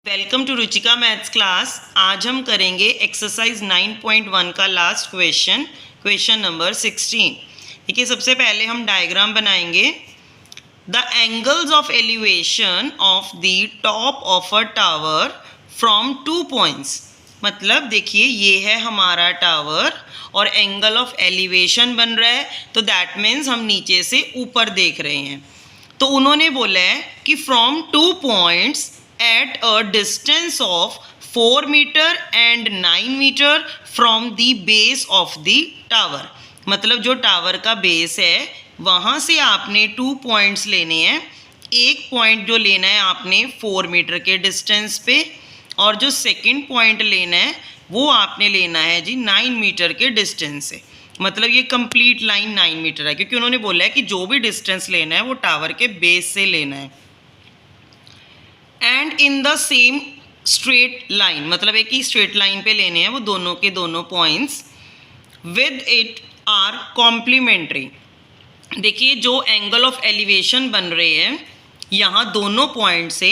Welcome to Ruchika maths class. आज हम करेंगे एक्सरसाइज 9.1 का लास्ट क्वेश्चन नंबर 16। देखिए, सबसे पहले हम डायग्राम बनाएंगे। The angles of elevation of the top of a tower from 2 points. मतलब देखिए, ये है हमारा टावर और एंगल ऑफ एलिवेशन बन रहा है, तो दैट मीन्स हम नीचे से ऊपर देख रहे हैं। तो उन्होंने बोला है कि from 2 points at a distance of 4 meter and 9 meter from the base of the tower। मतलब जो टावर का बेस है वहाँ से आपने 2 पॉइंट्स लेने हैं। एक पॉइंट जो लेना है आपने 4 मीटर के डिस्टेंस पे, और जो सेकंड पॉइंट लेना है वो आपने लेना है जी 9 मीटर के डिस्टेंस से। मतलब ये कंप्लीट लाइन 9 मीटर है, क्योंकि उन्होंने बोला है कि जो भी डिस्टेंस लेना है वो टावर के बेस से लेना है। And in the same straight line, मतलब एक ही स्ट्रेट लाइन पे लेने हैं वो दोनों के दोनों points. With it are complementary. देखिए, जो एंगल ऑफ एलिवेशन बन रहे हैं यहाँ दोनों पॉइंट से,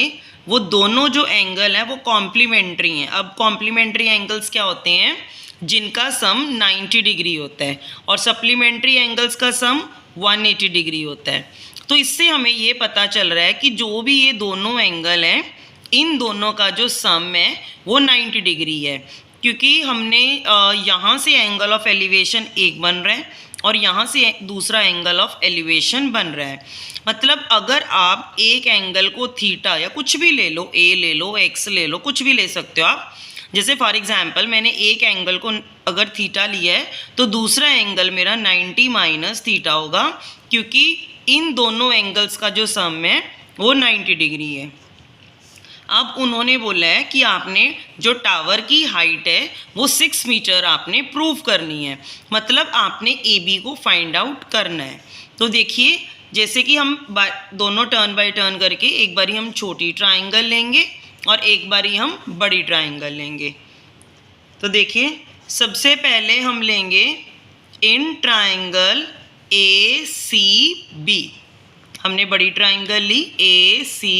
वो दोनों जो एंगल है वो कॉम्प्लीमेंट्री हैं। अब कॉम्प्लीमेंट्री एंगल्स क्या होते हैं? जिनका सम 90 डिग्री होता है, और सप्लीमेंट्री एंगल्स का सम 180 डिग्री होता है। तो इससे हमें ये पता चल रहा है कि जो भी ये दोनों एंगल हैं, इन दोनों का जो सम है वो 90 डिग्री है, क्योंकि हमने यहाँ से एंगल ऑफ एलिवेशन एक बन रहा है और यहाँ से दूसरा एंगल ऑफ एलिवेशन बन रहा है। मतलब अगर आप एक एंगल को थीटा या कुछ भी ले लो, ए ले लो, एक्स ले लो, कुछ भी ले सकते हो आप। जैसे फॉर एग्जांपल मैंने एक एंगल को अगर थीटा लिया है तो दूसरा एंगल मेरा 90 माइनस थीटा होगा, क्योंकि इन दोनों एंगल्स का जो सम है वो 90 डिग्री है। अब उन्होंने बोला है कि आपने जो टावर की हाइट है वो 6 मीटर आपने प्रूव करनी है। मतलब आपने ए बी को फाइंड आउट करना है। तो देखिए, जैसे कि हम दोनों टर्न बाय टर्न करके एक बारी हम छोटी ट्राइंगल लेंगे और एक बारी हम बड़ी ट्राइंगल लेंगे। तो देखिए, सबसे पहले हम लेंगे इन ट्राइंगल ए सी बी। हमने बड़ी ट्राइंगल ली ए सी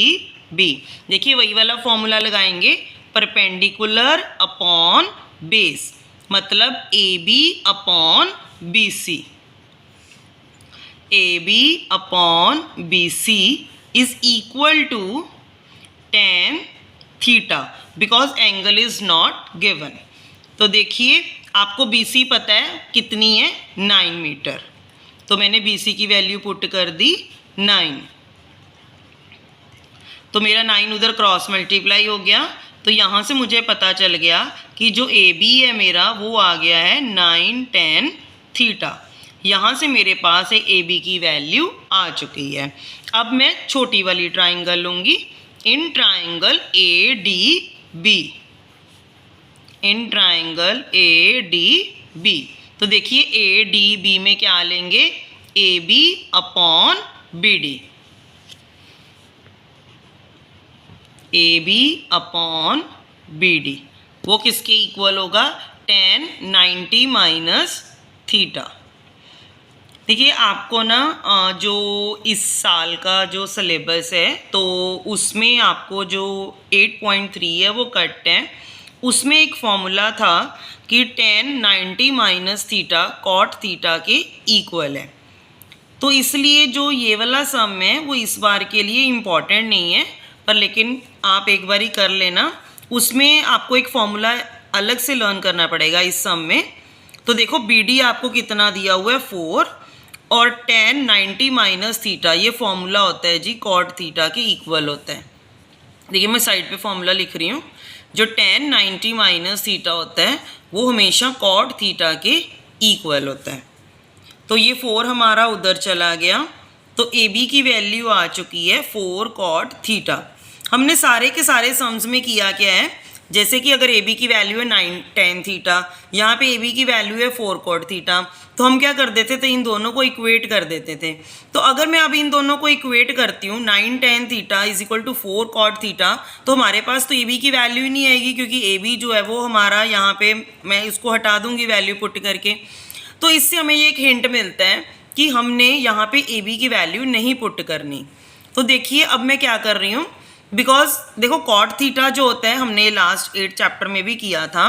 बी। देखिए, वही वाला फॉर्मूला लगाएंगे, परपेंडिकुलर अपॉन बेस, मतलब A B upon B C. A B upon B C is equal to tan theta, because angle is not given. तो देखिए, आपको बी सी पता है कितनी है, 9 मीटर। तो मैंने बी सी की वैल्यू पुट कर दी 9। तो मेरा 9 उधर क्रॉस मल्टीप्लाई हो गया, तो यहाँ से मुझे पता चल गया कि जो ए बी है मेरा वो आ गया है 9 tan थीटा। यहाँ से मेरे पास है ए बी की वैल्यू आ चुकी है। अब मैं छोटी वाली ट्राइंगल लूँगी, in triangle A D B. In triangle A D B. तो देखिए, ए डी बी में क्या लेंगे, A B upon B D. A B upon B D वो किसके इक्वल होगा, tan 90 माइनस थीटा। देखिए, आपको ना जो इस साल का जो सिलेबस है तो उसमें आपको जो 8.3 है वो कट है। उसमें एक फॉर्मूला था कि tan 90 minus theta cot theta के इक्वल है। तो इसलिए जो ये वाला सम है वो इस बार के लिए इम्पॉर्टेंट नहीं है, पर लेकिन आप एक बारी कर लेना। उसमें आपको एक फॉर्मूला अलग से लर्न करना पड़ेगा इस सम में। तो देखो, बी डी आपको कितना दिया हुआ है 4, और tan 90 माइनस थीटा ये फॉर्मूला होता है जी कॉट थीटा के इक्वल होता है। देखिए, मैं साइड पे फॉर्मूला लिख रही हूँ। जो tan 90 माइनस थीटा होता है वो हमेशा कॉट थीटा के इक्वल होता है। तो ये 4 हमारा उधर चला गया, तो ए बी की वैल्यू आ चुकी है 4 कॉट थीटा। हमने सारे के सारे सम्स में किया क्या है, जैसे कि अगर ए बी की वैल्यू है 9 tan थीटा, यहाँ पे ए बी की वैल्यू है 4 कॉट थीटा, तो हम क्या कर देते थे, इन दोनों को इक्वेट कर देते थे। तो अगर मैं अब इन दोनों को इक्वेट करती हूँ, 9 tan theta is equal to 4 cot theta, तो हमारे पास तो ए बी की वैल्यू ही नहीं आएगी, क्योंकि ए बी जो है वो हमारा यहाँ पे मैं इसको हटा दूंगी वैल्यू पुट करके। तो इससे हमें ये एक हिंट मिलता है कि हमने यहाँ पे ए बी की वैल्यू नहीं पुट करनी। तो देखिए, अब मैं क्या कर रही हूँ, बिकॉज देखो कॉट थीटा जो होता है, हमने लास्ट 8 चैप्टर में भी किया था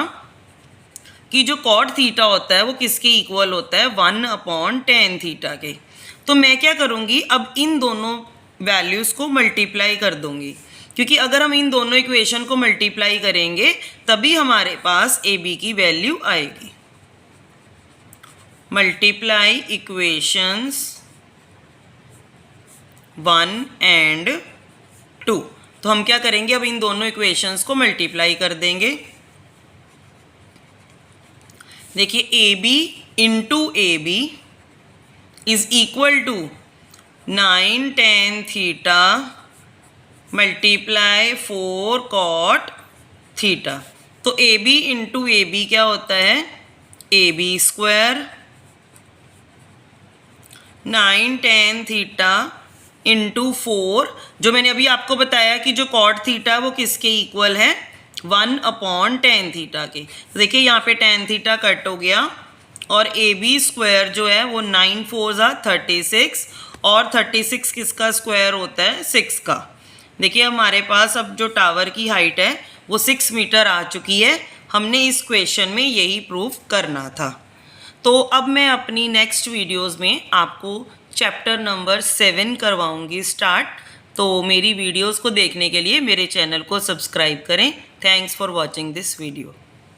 कि जो कॉट थीटा होता है वो किसके इक्वल होता है, 1/tan थीटा के। तो मैं क्या करूँगी, अब इन दोनों वैल्यूज़ को मल्टीप्लाई कर दूँगी, क्योंकि अगर हम इन दोनों इक्वेशन को मल्टीप्लाई करेंगे तभी हमारे पास ए बी की वैल्यू आएगी। Multiply equations 1 and 2। तो हम क्या करेंगे, अब इन दोनों इक्वेशंस को मल्टीप्लाई कर देंगे। देखिए A B into A B is equal to 9tan theta multiply 4 cot theta. तो A B into A B क्या होता है, A B square 9tan theta into 4, जो मैंने अभी आपको बताया कि जो कॉट थीटा वो किसके इक्वल है, 1/tan थीटा के। तो देखिए यहाँ पे tan थीटा कट हो गया और ए बी स्क्वायर जो है वो 9 4 36 और 36 किसका स्क्वायर होता है, 6 का। देखिए हमारे पास अब जो टावर की हाइट है वो 6 मीटर आ चुकी है। हमने इस क्वेश्चन में यही प्रूफ करना था। तो अब मैं अपनी नेक्स्ट वीडियोस में आपको चैप्टर नंबर 7 करवाऊंगी स्टार्ट। तो मेरी वीडियोस को देखने के लिए मेरे चैनल को सब्सक्राइब करें। Thanks for watching this video.